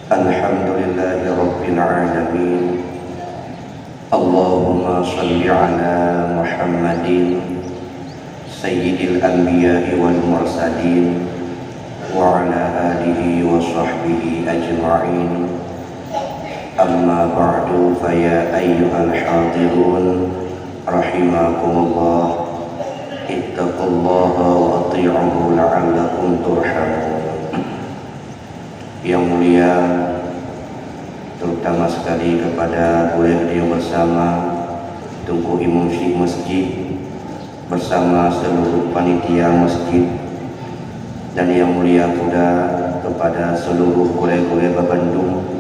Alhamdulillahi Rabbil Alamin. Allahumma salli ala Muhammadin Sayyidil Anbiya'i wal Mursalin wa ala alihi wa sahbihi ajma'in. Amma ba'du, faya ayyuhal hadirun rahimakumullah, ittaqullaha wa ati'uhu la'allakum turhamun. Yang mulia, terutama sekali kepada beliau bersama Tunku Imam Syekh Masjid, bersama seluruh panitia masjid, dan yang mulia pula kepada seluruh kuliah-kuliah Bandung,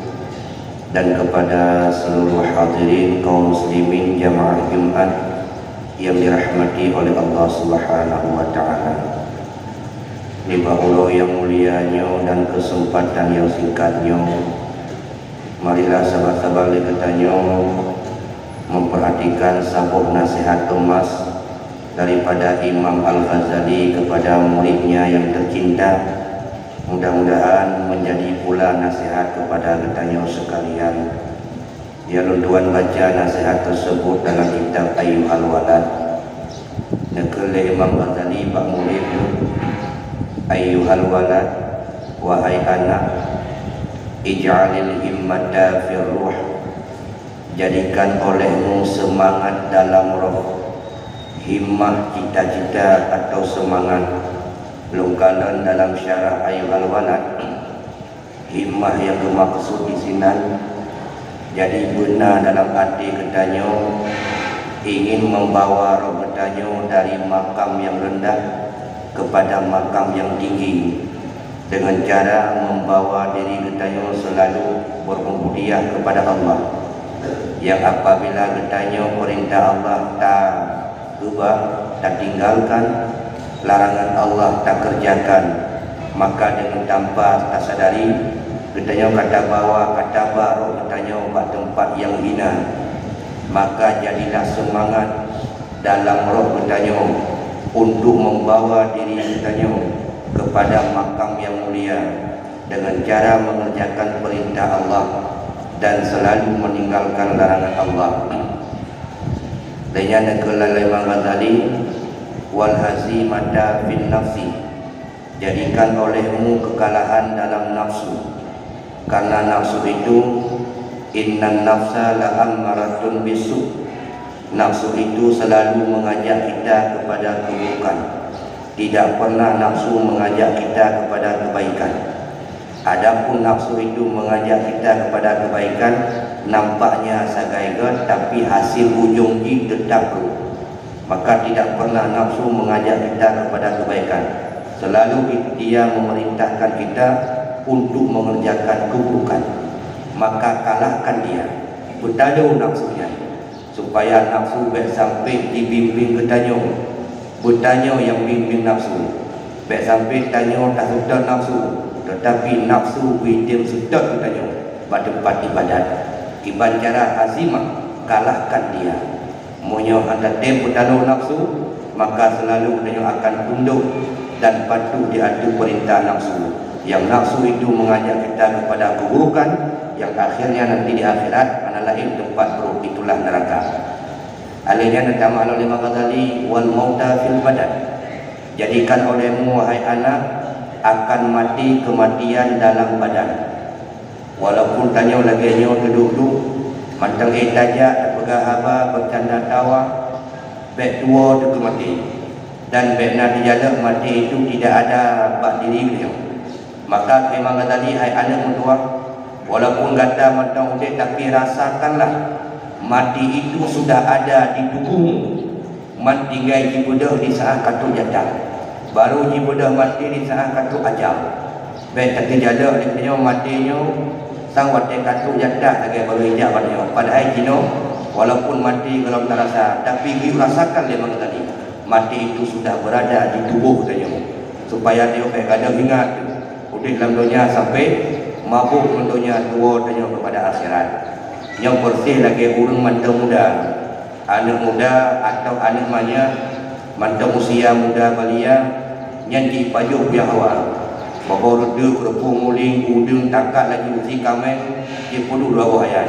dan kepada seluruh hadirin kaum muslimin jamaah Jumat yang dirahmati oleh Allah Subhanahu wa taala. Limbah Allah yang mulianya dan kesempatan yang singkatnya, marilah sahabat-sahabat lekatanya memperhatikan sabuk nasihat emas daripada Imam Al-Ghazali kepada muridnya yang tercinta. Mudah-mudahan menjadi pula nasihat kepada ketanya sekalian. Ya, lunduan baca nasihat tersebut dalam kitab Ayyuhal Walad. Nekele Imam Ghazali pak murid, ayyuhal walad, wahai anak, ij'alil himmata fir ruh, jadikan olehmu semangat dalam roh. Himmah cita-cita atau semangat, lungkalan dalam syarah ayyuhal walad. Himmah yang bermaksud di sini jadi benar dalam arti katanya ingin membawa roh katanya dari makam yang rendah kepada makam yang tinggi, dengan cara membawa diri katanya selalu berubudiyah kepada Allah, yang apabila katanya perintah Allah tak ubah, tak tinggalkan, larangan Allah tak kerjakan, maka dengan tanpa tak sadari katanya kata bawa kata baru katanya ke tempat yang hina. Maka jadilah semangat dalam roh katanya untuk membawa diri katanya kepada makam yang mulia, dengan cara mengerjakan perintah Allah dan selalu meninggalkan larangan Allah. Dengan negara Imam Ghazali, wal hazimata fil nafsi, jadikan olehmu kekalahan dalam nafsu, karena nafsu itu innan nafsa la ammaratun bisu, nafsu itu selalu mengajak kita kepada keburukan, tidak pernah nafsu mengajak kita kepada kebaikan. Adapun nafsu itu mengajak kita kepada kebaikan, nampaknya sagaikan, tapi hasil ujungnya tetap buruk. Maka tidak pernah nafsu mengajak kita kepada kebaikan. Selalu dia memerintahkan kita untuk mengerjakan keburukan. Maka kalahkan dia, bertadu nafsunya, supaya nafsu baik sampai dibimbing bertanya, bertanya yang bimbing nafsu. Baik sampai tanya tak sudah nafsu, tetapi nafsu bidim sudah bertanya pada tempat ibadat. Iban cara azimah, kalahkan dia. Monyo anda tem bertanya nafsu, maka selalu bertanya akan tunduk dan patuh diadu perintah nafsu. Yang nafsu itu mengajak kita kepada keburukan, yang akhirnya nanti di akhirat mana lain tempat buruk, itulah neraka. Alihnya natama oleh Imam Ghazali, wal mauta fil badan, jadikan olehmu wahai anak akan mati kematian dalam badan. Walaupun tanya lagi nyo duduk mantang tajak pegang haba bercanda tawa, baik tua tu mati, dan baik nak dijalak mati itu tidak ada bak diri beliau. Maka Imam Ghazali, hai anak muda, walaupun kata mantang udik, tapi rasakanlah mati itu sudah ada di tubuhmu. Man tinggal jibudah di saat katu jatah, baru jibudah mati di saat katu ajal. Baik tak terjala oleh matinya sang wadah katu jatah lagi baru hijab padanya. Padahal kino walaupun mati kalau tak rasa, tapi dia rasakan dia mengatakan mati itu sudah berada di tubuh katanya, supaya dia baik ada ingat udik dalam dunia sampai mabuk dunia tua tanya kepada akhirat. Yang bersih lagi urang mantau muda, anak muda atau anak manya mantau usia muda balia, yang dipajuk yang awal Bawa rudu, kerupung, muling, udung, tangkat lagi usi kameng, dia perlu dua bahayan.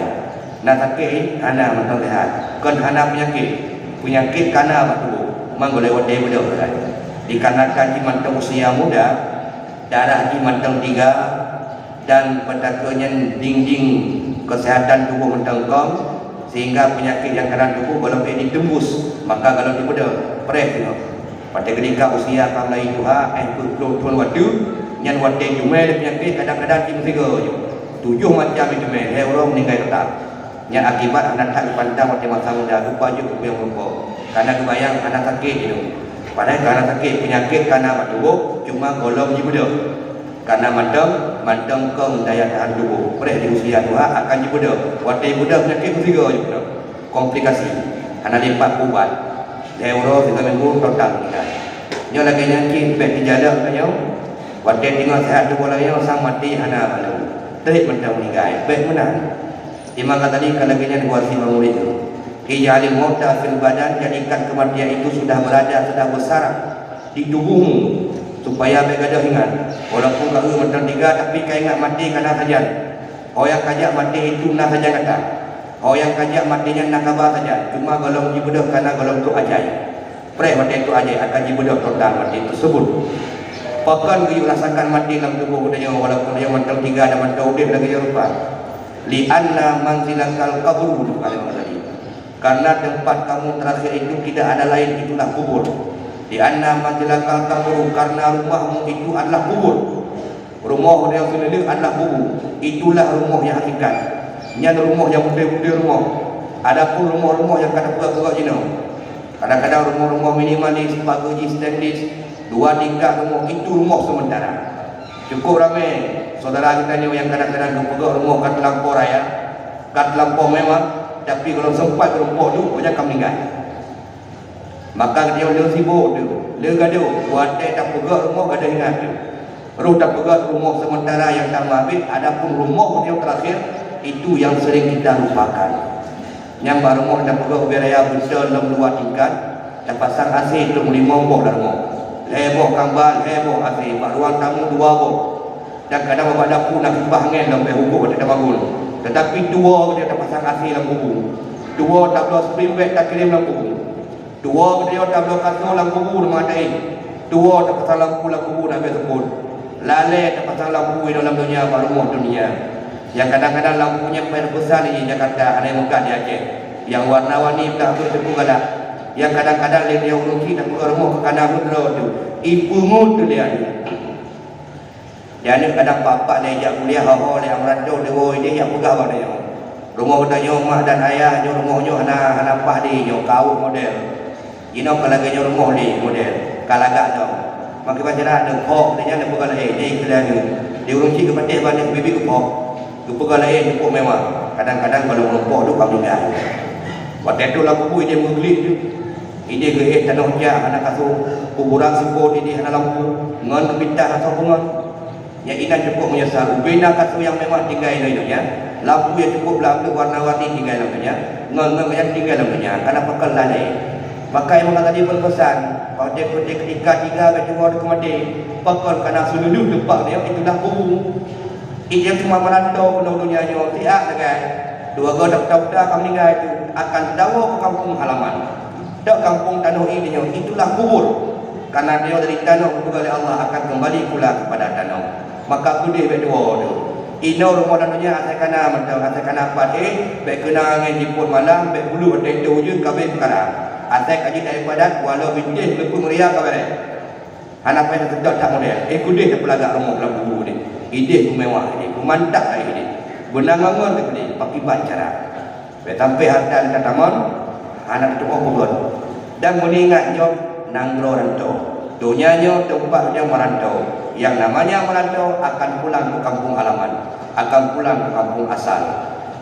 Nak sakit, hana mentang sehat. Kan hana penyakit kana batu. Mang boleh wadai betul kan. Dikarenakan di mantang usia muda, darah di mantang 3 dan pedakanya dinding kesehatan tubuh mentang kong, sehingga penyakit yang kena tubuh kalau ditembus, maka kalau di muda, perih tengok. Pada ketika usia kang lain tuha, tuan waktu, nyan wadai jumai penyakit kadang-kadang di Mesir je. 7 macam itu meh, orang meninggal tetap. Yang akibat anak tak dipandang waktu masa muda, lupa je yang lupa. Karena kebayang anak sakit itu. Padahal karena sakit penyakit karena tubuh cuma golong je muda. Karena mantang kong daya tahan tubuh. Perih di usia tua akan je muda. Waktu muda penyakit Mesir je muda. Komplikasi. Anak lipat ubat. Euro 3 minggu total meninggal. Nyo lagi nyakit baik di jalan kanya. Waktu tengok sehat tubuh lagi sang mati anak malu. Terhit mentang meninggal. Baik menang. Imam kata tadi kalau kena buat si murid itu. Ij'alil mauta fil badan, jadikan kematian itu sudah berada, sudah bersarang di tubuhmu supaya baik ada ingat. Walaupun kau mentang 3 tapi kau ingat mati karena saja. Orang kajak mati itu nak saja kata. Orang kajak matinya nak kabar saja. Cuma golong jibudah karena golong tu ajaib. Pray mati itu ajaib akan jibudah total mati tersebut. Pakan kau rasakan mati dalam tubuh dia walaupun dia mentang 3 dan mentang udip lagi rupa. Li'anna manzilakal qabru kalimat tadi. Karena tempat kamu terakhir itu tidak ada lain, itulah kubur. Li'anna manzilakal qabru, karena rumahmu itu adalah kubur. Rumah yang sendiri adalah kubur. Itulah rumah yang hakikat. Ini rumah yang muda-muda rumah. Adapun rumah-rumah yang kadang-kadang jenuh. Kadang-kadang rumah-rumah minimalis, paguji stainless, 2 tingkat rumah, itu rumah sementara. Cukup ramai saudara kita ni yang kadang-kadang kepegak rumah kat lampau raya, kat lampau memang, tapi kalau sempat ke rumah tu banyak akan meninggal. Maka dia sibuk tu, dia gaduh, buat dia tak pegak rumah gaduh ingat tu. Roh tak pegak rumah sementara yang tak habis, adapun rumah yang terakhir itu yang sering kita lupakan. Yang baru rumah tak pegak beraya besar dalam 2 tingkat, dan pasang AC tu 5 buah dalam rumah. Heboh kambal, heboh AC, ruang tamu 2 buah. Dan kadang bapak dapur nak kibah angin dalam hukum pada bangun. Tetapi 2 dia tak pasang AC dalam kubur. 2 tak boleh spring bed tak kirim dalam kubur. 2 dia tak boleh kasut dalam kubur dengan tain. 2 tak pasang lampu dalam kubur nak sebut. Lalai tak pasang lampu dalam dunia rumah dunia. Yang kadang-kadang lampunya paling besar di Jakarta, ada yang megah di Aceh. Yang warna-warni pula tu tepu galak. Yang kadang-kadang dia urusi tak pergi rumah ke kanan putera tu. Ibu tu dia. Jadi kadang bapak dia ajak kuliah, haha dia merantau dia yang pegah apa dia. Rumah bertanya mak dan ayah, dia rumahnya anak pah dia, kau model. Ino kalau dia rumah dia model, kalagak tau. Maka baca dah ada kok dia ada pegang lain, dia ikhlas ni. Dia urusi ke patih balik bibi ke pok. Ke pegang lain pok memang. Kadang-kadang kalau menumpuk tu kau tinggal. Waktu tu lah kubu dia menggelik tu. Ini ke tanah jah anak kasuh kuburan siput ini anak lampu ngan kepitah atau bunga. Yang inan cukup menyesal. Ubina kasuh yang memang tinggal ini lampu yang cukup lampu warna-warni tinggal dalamnya. Ngan yang tinggal dalamnya karena pakal lalai. Maka yang tadi berpesan pada ketika 3 kedua kemati pakal karena seluruh tempat dia itulah kubur. Ia cuma merantau penduduknya tiap segan. 2 godok akan meninggal itu akan dawa ke kampung halaman. Tak kampung tanah ini itulah kubur. Karena dia dari tanah oleh Allah akan kembali pula kepada tanah. Maka kudih berdua tu. Ino rumah tanahnya asal kana mentang asal kana apa baik kena angin jemput malam baik bulu ada itu je kabeh perkara. Asal kaji daripada walau bintik lepu meriah kabeh. Anak payah sedap tak model. Kudih tak pelagak rumah dalam kubur ni. Ide mewah ini, mantap ini. Benangangan ni pakai bancara. Sampai harta dekat taman anak tu kubur. Dan mengingatnya nanggro rantau. Dunianya tempat yang merantau. Yang namanya merantau akan pulang ke kampung halaman, akan pulang ke kampung asal.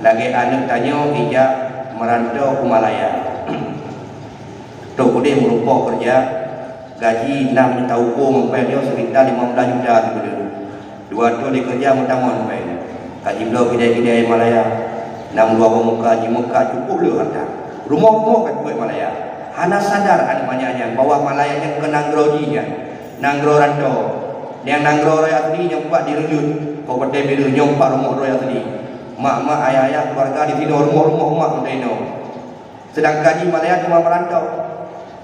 Lagi anak tanya ija merantau ke Malaya. Tok dia merupakan kerja gaji 6 juta hukum sampai dia sekitar 15 juta tu. 2 tu dia kerja mutamon sampai. Gaji beliau kedai-kedai Malaya. 6 2 muka haji muka cukup lu harta. Rumah-rumah kat buat Malaya. Hana sadar anak banyaknya bahwa Malaya yang ke Nanggro dia. Nanggro rantau. Yang nanggro raya tadi nyompak direjut. Kau petai biru nyompak rumah raya tadi. Mak-mak, ayah-ayah, keluarga di sini rumah-rumah mak mendino. Sedangkan di Malaya cuma merantau.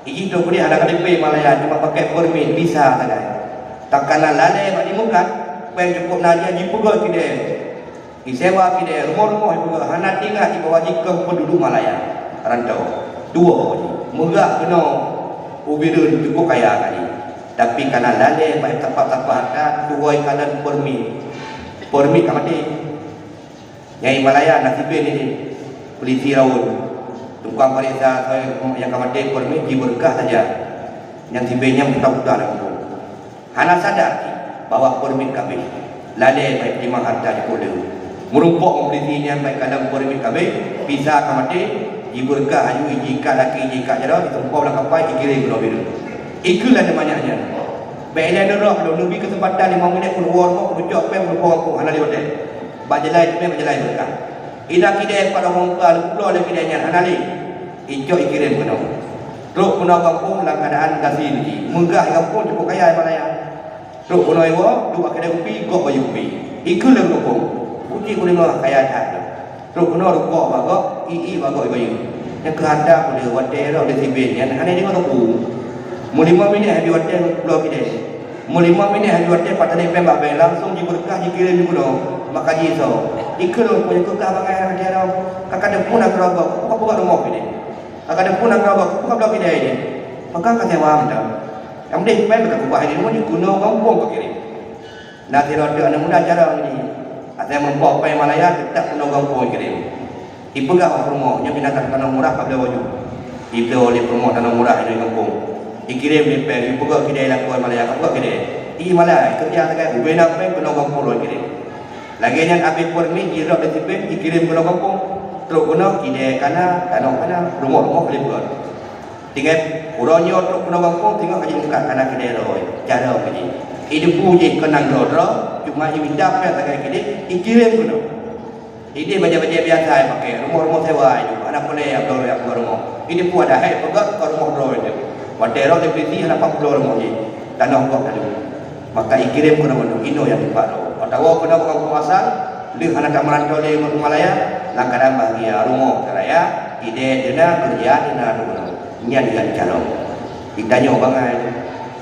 Iji tu kuliah ada KDP Malaya cuma pakai permit visa saja. Takkanlah lalai mak dimukat. Pen cukup naji aji pegol kide. Disewa kide rumah-rumah pegol. Hana tinggal di bawah jikam penduduk Malaya. Rantau. Dua ni. Megak kena ubirun cukup kaya kali. Tapi karena lalai baik tempat-tempat ada dua ikalan permit kamati. Yang Malaya nasibin ini polisi raun. Tukang periksa yang kamati permit diberkah saja. Yang sibenya mudah-mudah langsung. Hana sadar bahwa permit kami lalai baik lima harta di kuda. Merumpok polisinya baik kadang permit kami bisa kamati diberkah aju ijika laki ijika jara ditumpau belah kapai ikirim ke biru. Ikulah namanya. Baiklah nerah belum lebih kesempatan 5 minit pun war pun jok pem pun aku hana liwat. Bajelai tu bajelai berkah. Ida kidai pada orang tua pulau le kidainya hana li. Ijok ikirim kena. Truk kena kampung dalam keadaan kasih ni. Megah kampung cukup kaya Malaya. Truk kena ewa dua kedai kopi gok bayu kopi. Ikulah kampung. Puji kuning kaya tak. Truk kena rukok bagok ii bagok bayu. Yang kehendak boleh wadah dah di sibin yang hana ni tu. Mu 5 minit habis hotel pulau kidai. Mu 5 minit habis hotel patah pem babai langsung diberkah dikirim di gunung. Maka jiso. Ikut punya kekah bangai dia dah. Kakak depun nak kerabak. Apa buat rumah kidai. Kakak depun nak kerabak. Apa pulau kidai ni. Maka kata wam dah. Yang penting pem dekat kubah ini rumah di gunung kampung kau kirim. Nanti roda anak muda cara ni. Ada membawa pem Malaya tetap gunung kampung kirim. Ipegah rumah nya binatang tanah murah kat bawah ju. Ibu oleh rumah tanah murah di kampung. Dikirim di pen, ibu kau kidai lakukan Malaya, kau kau kidai. Ini Malaya kerja tak? Ubena pen kena kampung luar kirim. Lagi yang habis permit jirak di pen, dikirim kena kampung. Terus kena kidai kana, tanah kana, rumah-rumah boleh buat. Tinggal urangnya terus kena kampung, tinggal kaji muka kana kidai roy. Cara kaji. Ini puji kenang dora, cuma ini dapat tak kidai, dikirim kena. Ini baca-baca biasa pakai rumah-rumah sewa itu. Anak boleh abdul rumah. Ini pun ada hai pegat ke rumah roy itu. Wadero depresi hana 40 orang ni. Tanah kau tadi. Maka ikirim kena mana ino yang tempat ro. Atawa kena kampung asal, li hana tak merantau le Malaya, langkaran bahagia rumah raya, ide dena kerja dena rumah. Nya dia cara. Ditanya bangai.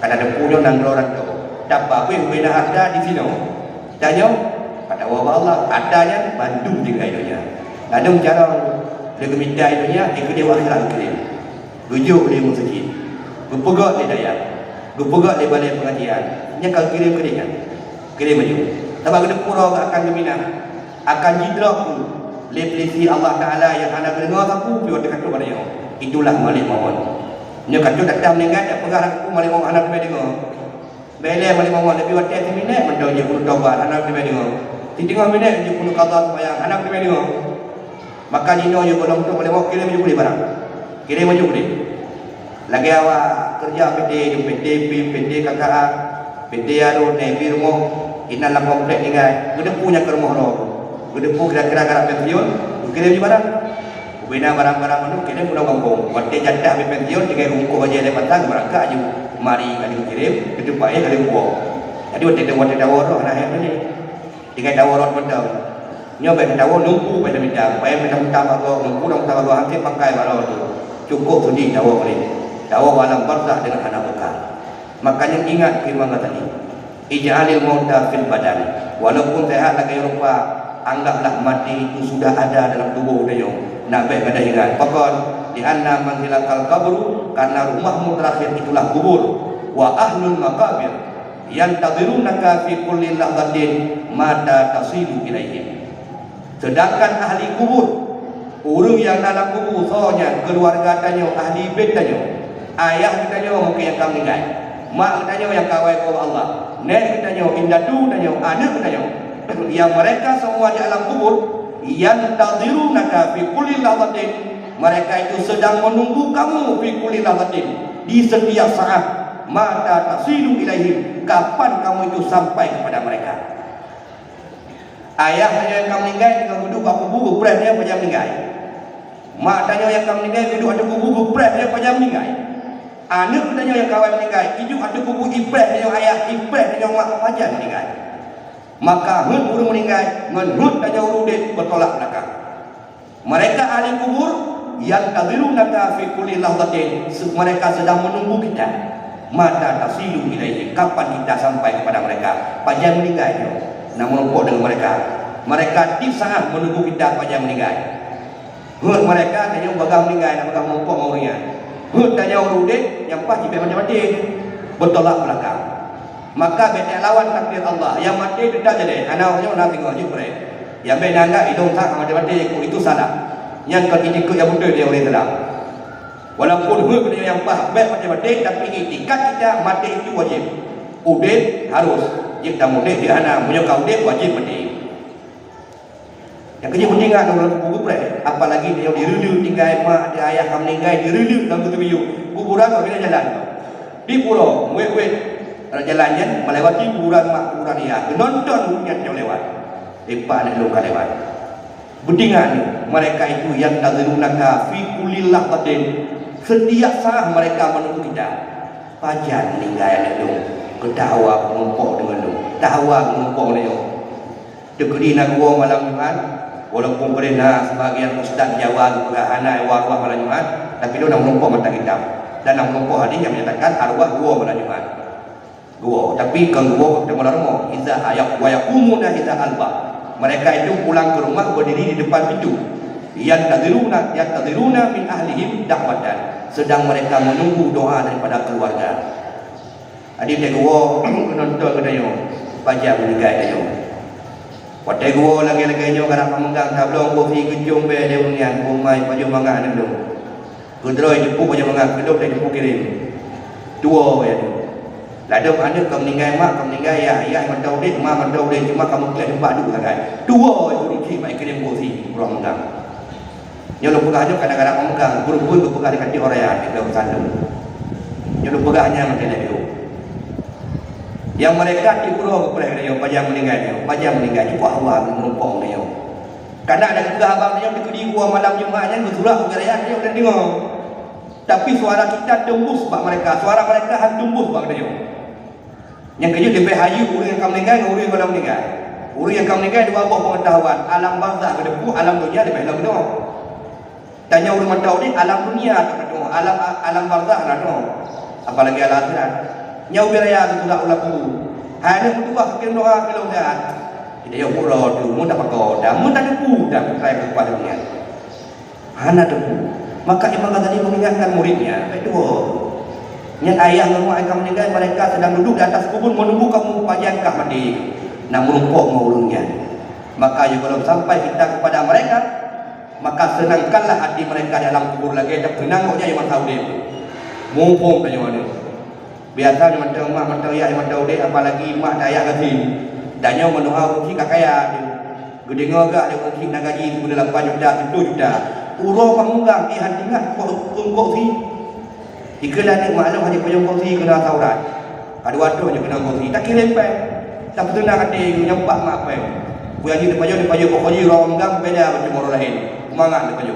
Kan ada punya nang orang tu. Dapat benda ada di sini. Tanya pada Allah adanya Bandung juga itunya. Bandung cara dia minta itunya ikut dia wakil kirim. Rujuk dia masjid. Gupegak di daya. Gupegak di balai pengajian. Nya kalau kirim ke dia. Kirim maju. Sebab kena pura akan gemina. Akan jidrak tu. Leplisi Allah Ta'ala yang anda dengar aku pergi dekat tu pada dia. Itulah Malik Mohon. Nya kata datang meninggal tak pegang aku Malik Mohon anak pergi dengar. Belai Malik Mohon lebih waktu 10 minit mendak je puluh taubat anak pergi dengar. 3 minit je puluh qada sembahyang anak pergi dengar. Maka dino je belum tu Malik Mohon kirim je boleh barang. Kirim maju boleh. Lagi awak kerja PT KKA, PT Aru, Nevi rumah, inalah komplek tinggal. Gede punya ke rumah roh. Gede pu kira-kira garap pensiun, kirim je barang. Bina barang-barang mana kirim pulang kampung. Waktu jatah habis pensiun, tinggal rungkuh aja lepas tak berangkat je. Mari kali kirim, gede payah kali buang. Jadi waktu tawar roh anak yang ni. Tinggal tawar roh benda. Nyoba tawar numpu pada bidang. Payah minta bago, numpu dah minta bago hampir pakai balau tu. Cukup sudi tawar ni. Dakwah walam barzah dengan anak bekal. Makanya ingat firman tadi. Ij'alil mauta fil badan. Walaupun sehat lagi rupa, anggaplah mati itu sudah ada dalam tubuh dia. Nak baik kada ingat. Pokon di anna manzilatal qabru, karena rumahmu terakhir itulah kubur. Wa ahlul maqabir yantadhirunaka fi kulli lahzatin mata tasilu ilaihim. Sedangkan ahli kubur, orang yang dalam kubur soalnya keluarga tanya, ahli bait tanya. Ayah ditanya mungkin yang kamu meninggal. Mak ditanya yang kawai kepada Allah. Nek ditanya, indatu tanya, anak ditanya. Yang mereka semua di alam kubur, yang tadhirunaka fi kulli lahzatin. Mereka itu sedang menunggu kamu fi kulli lahzatin. Di setiap saat. Mata tasilu ilaihim. Kapan kamu itu sampai kepada mereka? Ayah tanya yang kamu meninggal dengan duduk aku kubur, beras dia pajam meninggal. Mak tanya yang kamu meninggal duduk ada kubur, beras dia pajam meninggal. Anak tanya yang kawan meninggal, hidup ada kubur ibrah tanya ayah, ibrah tanya mak pajan meninggal. Maka hut urung meninggal, menhut tanya urung dek bertolak belakang. Mereka ahli kubur yang tadilunaka fi kulli lahzatin, mereka sedang menunggu kita. Mata tasilu ilaihi, kapan kita sampai kepada mereka? Pajan meninggal itu. Namun lupa dengan mereka. Mereka di sangat menunggu kita pajan meninggal. Hut mereka tanya bagang meninggal, nak bagang lupa orangnya. Hut tanya urung dek yang pasti mati-mati bertolak belakang. Maka beta lawan takdir Allah yang mati tidak jadi anaknya nak tengok je pare yang beta anggap hidung tak mati-mati itu salah yang ikut yang betul dia boleh telah walaupun hut yang pah baik mati-mati tapi itikat kita mati itu wajib udip harus jika mudi di anak punya kau udip wajib mati yang kerja penting kan dalam kubur pare apalagi dia direlu tinggal mak ada ayah kamu meninggal direlu dalam kutubiyu kuburan kau kena jalan di pulau muek-muek jalan-jalan melewati kuburan mak kuburan dia nonton hujan yang lewat lepas nak luka lewat bedingan mereka itu yang tadrunaka fi kulli lahzatin setiap saat mereka menunggu kita pajan meninggal anak dong ketawa mengumpuk dengan dong tawa mengumpuk dengan dong dekedi nak gua malam Jumat walaupun pernah sebagian ustaz Jawa juga anak arwah malam Jumat tapi dia nak mengumpuk mata kitab dan nak mengumpuk hadis yang menyatakan arwah gua malam Jumat gua tapi kan gua ketemu rumah iza ayak wa yaqumuna iza alba mereka itu pulang ke rumah berdiri di depan pintu yang tadiruna min ahlihim da'watan sedang mereka menunggu doa daripada keluarga adik dia gua nonton kedayo pajak meninggal dayo pada gua lagi-lagi nyo kana pemegang tablong kopi kejung be dia unian kumai paju mangga anu kudroi jepuk paju mangga kedok dia jepuk kirim dua ya ladang ada kau meninggal mak, kau meninggal ayah mentau dek, mak mentau dek, cuma kamu kelihatan tempat duduk sangat. Dua itu dikit, baik kirim kursi, kurang megang. Yang lu pegang aja kadang-kadang kamu megang, pun lu pegang dekat orang yang ada bersandung. Yang lu pegangnya macam itu. Yang mereka dikuruh kepada dia, pajang meninggal, cukup awal menumpang dia. Karena ada juga abang dia di gua malam Jumatnya bersurat berayat dia dan dengar. Tapi suara kita tembus bak mereka, suara mereka han tembus bak dia. Yang kerja lebih hayu orang yang kamu meninggal dengan orang yang malam meninggal. Orang yang kamu meninggal dua buah pengetahuan. Alam barzah ke depan, alam dunia lebih lagu doa. Tanya orang mentau ni alam dunia tak doa, alam barzah lah doa. Apalagi alam akhirat. Nyau beraya tu sudah ulaku. Hanya berdua sekian doa kalau dah. Dia yang pula tu mun tak pakau, dah mun tak depu dah try kepada dunia. Hana depu. Maka Imam Ghazali mengingatkan muridnya, itu yang ayah dan mak kamu meninggal, mereka sedang duduk di atas kubur menunggu kamu pajankah mati nak menumpuk maulungnya. Maka kalau sampai kita kepada mereka, maka senangkanlah hati mereka dalam kubur lagi. Tak tenang kau yang tahu dia mumpung tanya mana biasa dia macam mak macam ayah yang tahu dia apalagi mak dan ayah gaji dan yang menuha uji kakaya dia gede ngagak dia uji nak gaji 8 juta 10 juta urang pangunggang ihan ingat kok si ikalah ni maklum hanya punya kursi kena taurat. Ada waktu je kena kursi. Tak kira lempai. Tak betul nak hati nyampak mak apa. Buat ni depan pokoknya orang enggak beda macam orang lain. Semangat depan.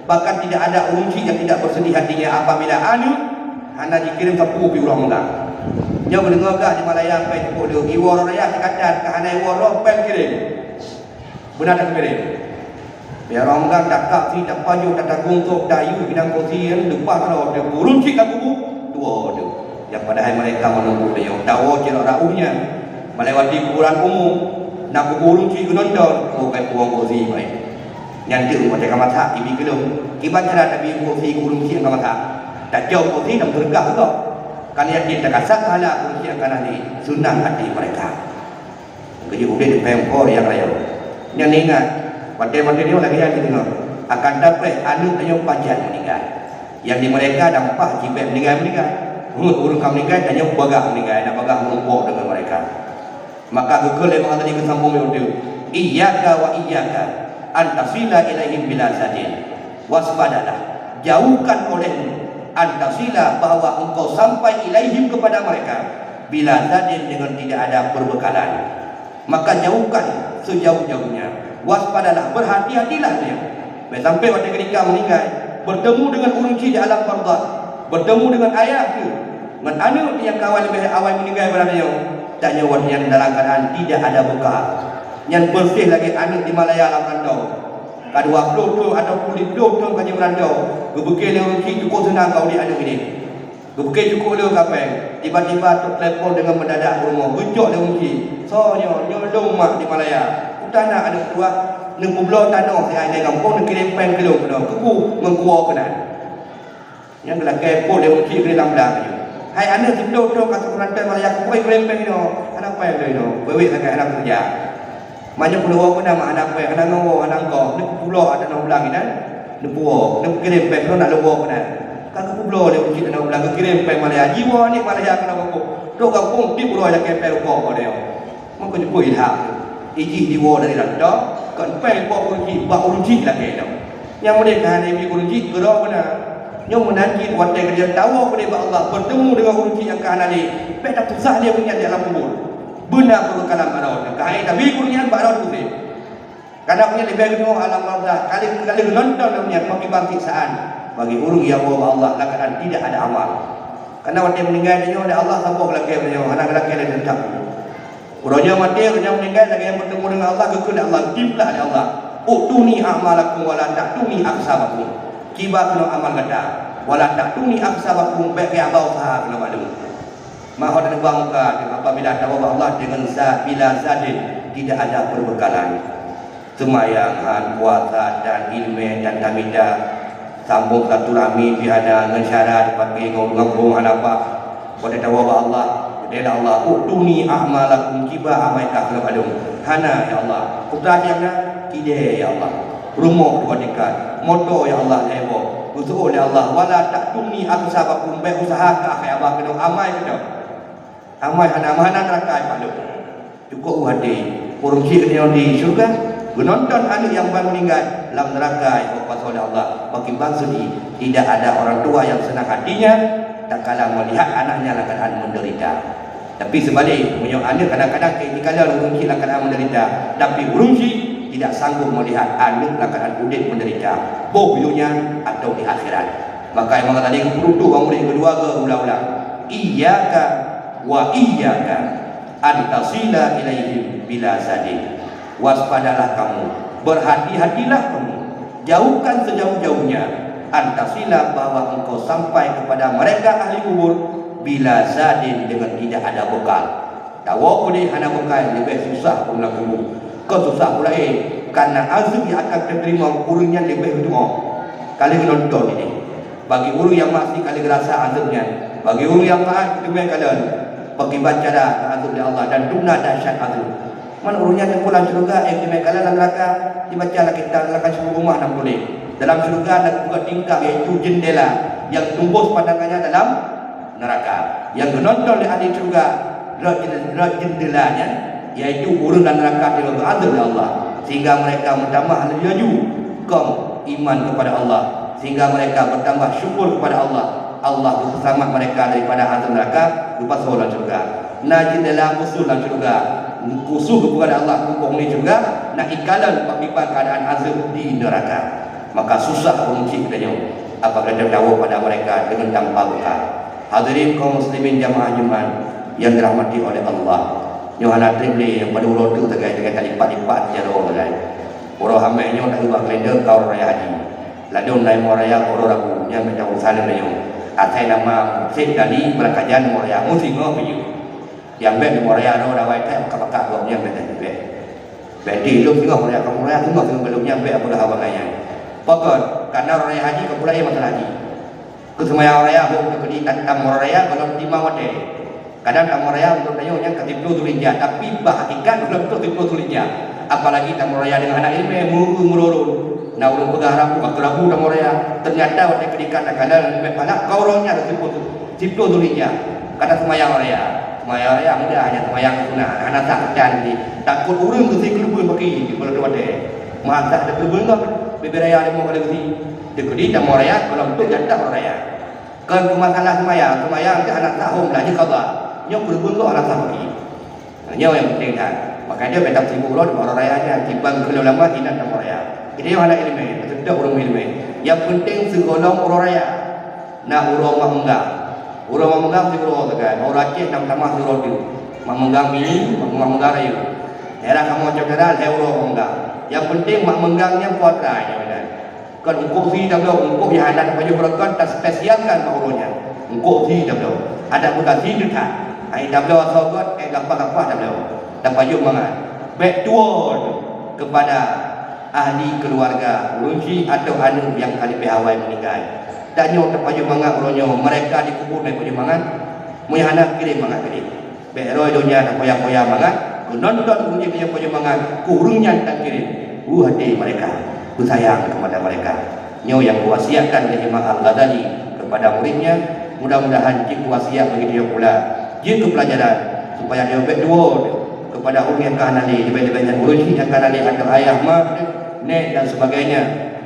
Bahkan tidak ada urunci yang tidak bersedih hatinya apabila anu hanya dikirim sapu pi orang enggak. Nyo dengar gak di Malaya sampai sepuluh dia. Iwa orang raya sekadar ke hanai waro pen kirim. Benar tak kirim? Biar orang enggak dakak si tak paju tak tagung tok dayu bidang kursi yang depan kalau dia urunci kat buku dua dia. Yang padahal mereka menunggu dia. Tahu cerok rauhnya melewati kuburan umum nak urunci gunondon bukan buang kursi baik. Yang tu macam kamata ibi kelum. Kibat cara tapi kursi urunci kamata. Tak jauh kursi dan bergah juga. Kan yang dia terkasat hala kursi akan ahli sunnah hati mereka. Kerja udah di pemkor yang raya. Yang ingat Partai-partai ni lagi yang kita tengok akan dapat anu tanya pajan meninggal. Yang di mereka dampak jibet meninggal. Urung kamu meninggal tanya bagah meninggal. Nak bagah melumpuk dengan mereka. Maka kekal yang tadi kesambung itu. Iyaka wa iyaka antasila ilaihim bila sadin. Waspadalah. Jauhkan olehmu antasila bahawa engkau sampai ilaihim kepada mereka bila sadin dengan tidak ada perbekalan. Maka jauhkan sejauh-jauhnya. Waspadalah, berhati-hatilah dia. Sampai pada ketika meninggal, bertemu dengan urunci di alam barzakh. bertemu dengan ayah tu, dengan anak yang kawan lebih awal meninggal berada tanya wan yang dalam keadaan tidak ada bekal, yang bersih lagi anak di Malaya dalam kantong. Kadua pelotong atau kulit pelotong kaji merantau, gebekil yang rugi cukup senang kau di anak ini. Gebekil cukup dia kapeng, tiba-tiba tu telefon dengan mendadak rumah, gejok dia rugi. Soalnya nyolong mak di Malaya. Tanah ada kedua, nunggu belah tanah si ayah kampung nak kirim pen kilo kena, keku mengkuah kena. Yang gelak kepo dia rugi ke dalam belah. Hai anak tidur kata penantai Malaya, kau kirim pen kilo, anak pen kilo, bewek sangat anak kerja. Banyak keluar pun nama anak pen, anak ngawo, anak kau, nak pulau ada nak ulang ini, nak buah, nak kirim pen kilo nak luar kena. Kalau pulau dia rugi nak ulang, kirim pen Malaya, jiwa ni Malaya kena kampung, dok kampung di pulau yang kepen kau dia, mungkin jemput ilham. Iji diwa dari randa kan pen buat uruji buat uruji lagi dah yang mereka ni pergi uruji gerak benar yang menanti waktu kerja tahu kepada Allah bertemu dengan uruji yang kanan ni pada susah dia punya dalam kubur benar perlu kalam barau kai tapi kurnian barau tu sih kadang punya lebih kedua alam Allah kali nonton punya bagi bangkisaan bagi urung yang Allah lakkan tidak ada amal karena waktu meninggal dia oleh Allah sambung lagi beliau anak lelaki dia tetap. Orangnya mati, orangnya meninggal lagi yang bertemu dengan Allah, kekal Allah, timlah oleh Allah. Utuni amalakum wala ta'tuni aksabakum. Kiba kena amal kata, wala ta'tuni aksabakum baik ya abau sahab kena malu. Maha dan bangka apabila tahu Allah dengan bila zadin tidak ada perbekalan. Semayangan, puasa dan ilmu dan tamidah sambung satu rami biada dengan syarat pakai ngomong apa pada tahu Allah. Dia Allah utuni a'malakum kiba amaika kalau adung hana ya Allah putra siangna kide ya Allah rumah dua dekat motor ya Allah lewo usul ya Allah wala ta'tuni aksabakum baik usaha ka akhir abah kena amai kena amai hana neraka palu cukup hati urung si kena di syurga menonton anak yang baru meninggal dalam neraka pasal Allah bagi bangsa ini tidak ada orang tua yang senang hatinya tak kala melihat anaknya dalam keadaan menderita. Tapi sebalik, punya anak kadang-kadang ketika urungsi dalam keadaan menderita, tapi urungsi tidak sanggup melihat anak dalam keadaan udit menderita, bohyonya atau di akhirat. Maka yang tadi keputuh kamu kedua ke ulang-ulang, iyyaka wa iyyaka antasila ilaihim bila sadin. Waspadalah kamu, berhati-hatilah kamu, jauhkan sejauh-jauhnya antasila bahwa engkau sampai kepada mereka ahli kubur bila zadin dengan tidak ada bekal. Tahu boleh hana bekal lebih susah pula kubur. Kau susah pula karena azab yang akan diterima urungnya lebih tua. Kali nonton ini. Bagi urung yang masih kali rasa azabnya, bagi urung yang taat demi kalian, bagi baca azab dari Allah dan tuna dahsyat azab. Man urungnya yang pulang surga demi kalian neraka dibaca lagi kita lakukan sebuah rumah nak boleh. Dalam surga ada buka tingkap iaitu jendela yang tembus pandangannya dalam neraka. Yang menonton di ahli surga jendelanya iaitu urun dan neraka dengan berazab oleh Allah sehingga mereka bertambah laju kom iman kepada Allah sehingga mereka bertambah syukur kepada Allah. Allah bersama mereka daripada azab neraka lupa soal surga. Nah jendela usul dalam surga khusus kepada Allah kumpul ni surga nak ikalan akibat keadaan azab di neraka. Maka susah mengunci katanya apabila terdawa pada mereka dengan tanpa bekal. Hadirin kaum muslimin jamaah Jumat yang dirahmati oleh Allah. Yohana Tribli yang pada ulo tu terkait dengan lipat-lipat jaro lain. Orang hamai nyo tak ubah kalender kau raya haji. Ladon lain mau raya orang rabu yang macam usaha nyo. Atai nama Syed Dali berkajian mau raya musim ngopi. Yang bet mau raya no dawai tak pakak gok yang bet bet. Beti lu tengok raya kamu raya tengok belumnya bet apa dah abangnya. Pokok karena raya haji ke pulai masalah haji. Kesemayang raya bukan ke tamu raya kalau timah wate. Kadang tamu raya untuk tanya yang ketiplu tulinja tapi bahagikan belum ketiplu tulinja. Apalagi tamu raya dengan anak ilmu mururun. Nah ulun pegarap waktu rabu tamu raya ternyata wate kedikan kadang lebih banyak kau orangnya ketiplu tulinja. Kadang semayang raya mudah hanya semayang sunah. Anak tak dan takut urun tu si kelubun bagi di kalau wate. Masa ada kelubun tu beraya demo kali ni dekedi tamu raya kalau untuk jatah raya kan masalah semayang ke anak tahun lagi qada nyo berpun ko anak tahun nyo yang penting kan maka dia betak sibuk lo orang rayanya timbang kalau lama hilang tamu raya ini yang ada ilmu betul orang ilmu yang penting segolong orang raya nak urang mak menggang. Urang mak menggang si urang tekan. Orang Aceh nak tamah si urang tu. Mak menggang mini, mak menggang rayu. Daerah kamu cakap saya urang menggang. Yang penting mak menggangnya kuatranya benar. Kan engkau si dah belum, engkau yang ada baju berangkat tak spesialkan mak urangnya. Engkau si dah belum. Ada bukan si dekat. Ai dah belum sogot gampang-gampang dah belum. Dan baju mangan. Backdoor kepada ahli keluarga urunci atau anu yang kali pihawai meninggal. Dan nyo terpaju mangan urunyo mereka dikubur mai paju mangan. Mu anak kirim mangan kirim. Beroi dunia tak poya-poya mangan. Nonton urunci dia paju mangan kurungnya tak kirim. Hati mereka. Ku sayang kepada mereka. Nyo yang wasiatkan oleh Imam Al-Ghazali kepada muridnya, mudah-mudahan jika wasiat bagi dia pula. Jika pelajaran supaya dia backdoor kepada orang yang kanali, lebih-lebihnya urunci yang kanali atau ayah mak, nek dan sebagainya.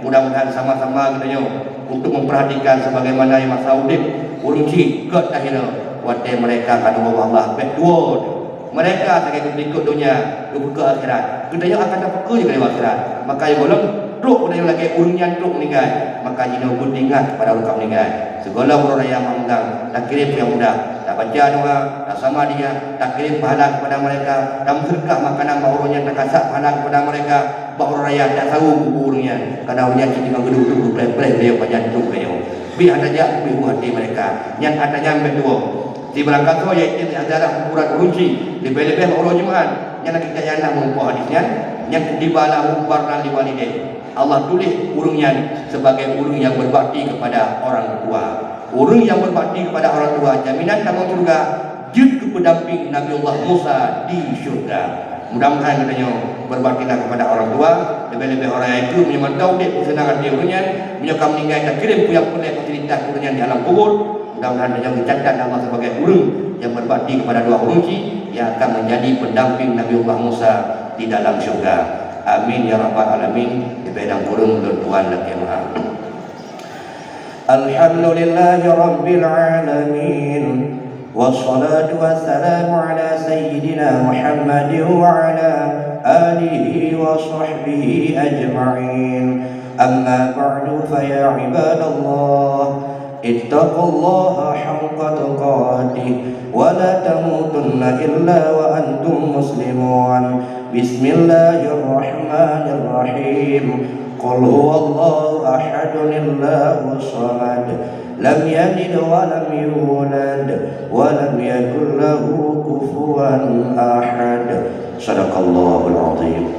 Mudah-mudahan sama-sama kita untuk memperhatikan sebagaimana yang masa udip urunci ke tahira wate mereka kata Allah backdoor. Mereka sebagai berikut dunia ke akhirat. Kita yang akan dapat juga di akhirat. Maka yang golong truk pada yang lagi urunnya truk meninggal. Maka jina pun ingat pada orang meninggal. Segala orang yang mengundang tak kirim yang mudah. Tak baca doa, tak sama dia, tak kirim pahala kepada mereka, tak berkah makanan bahurunya, tak kasar pahala kepada mereka. Bahawa raya tak tahu kuburnya. Karena orang yang tinggal gedung-gedung play-play dia pada itu kayu. Biar ada jak biru hati mereka. Yang ada nyampe dua. Di berangkat tu iaitu adalah kuburan urunci. Lebih-lebih orang Jumaat yang nak kita yang nak mengumpah hadisnya, yang dibalah ubarna liwalidin. Allah tulis urungnya sebagai urung yang berbakti kepada orang tua. Urung yang berbakti kepada orang tua, jaminan tanggung surga, jud pendamping Nabi Allah Musa di syurga. Mudah-mudahan katanya berbaktilah kepada orang tua. Lebih-lebih orang itu memang tahu dia kesenangan dia urungnya, menyokong meninggal dan kirim punya cerita urungnya di alam kubur. Mudah-mudahan dia dicatat Allah sebagai urung yang berbakti kepada dua urunci yang akan menjadi pendamping Nabi Allah Musa di dalam syurga. Amin ya rabbal alamin. Di bidang kurung Tuhan lagi maha. Alhamdulillahi rabbil alamin. Wassalatu wassalamu ala sayyidina Muhammadin wa ala alihi wa sahbihi ajma'in. Amma ba'du fa ya ibadallah, ittaqullaha haqqa tuqatih wa la tamutunna illa wa antum muslimun. Bismillahirrahmanirrahim. Qul huwallahu ahadun Allahus samad. Lam yalid wa lam yulad wa lam yakul lahu kufuwan ahad. Shadaqallahul azim.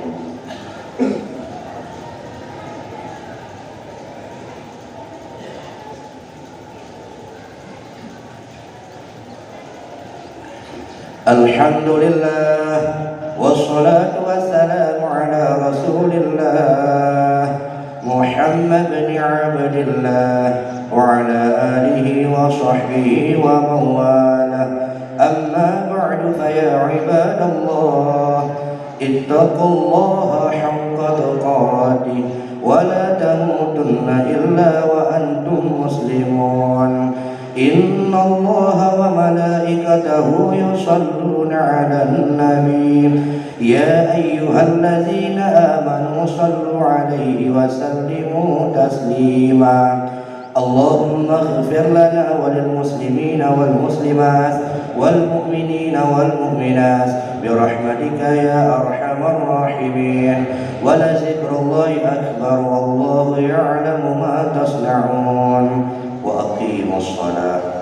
Alhamdulillah wassalatu wassalamu ala rasulillah Muhammad bin Abdillah wa ala alihi wa sahbihi wa mawala. Amma ba'du fa ya ibadallah, ittaqullaha haqqa tuqatih wa la tamutunna illa wa antum muslimun. إن الله وملائكته يصلون على النبي يا أيها الذين آمنوا صلوا عليه وسلموا تسليما. اللهم اغفر لنا وللمسلمين والمسلمات والمؤمنين والمؤمنات برحمتك يا أرحم الراحمين. ولذكر الله أكبر والله يعلم ما تصنعون. وأقيموا الصلاة.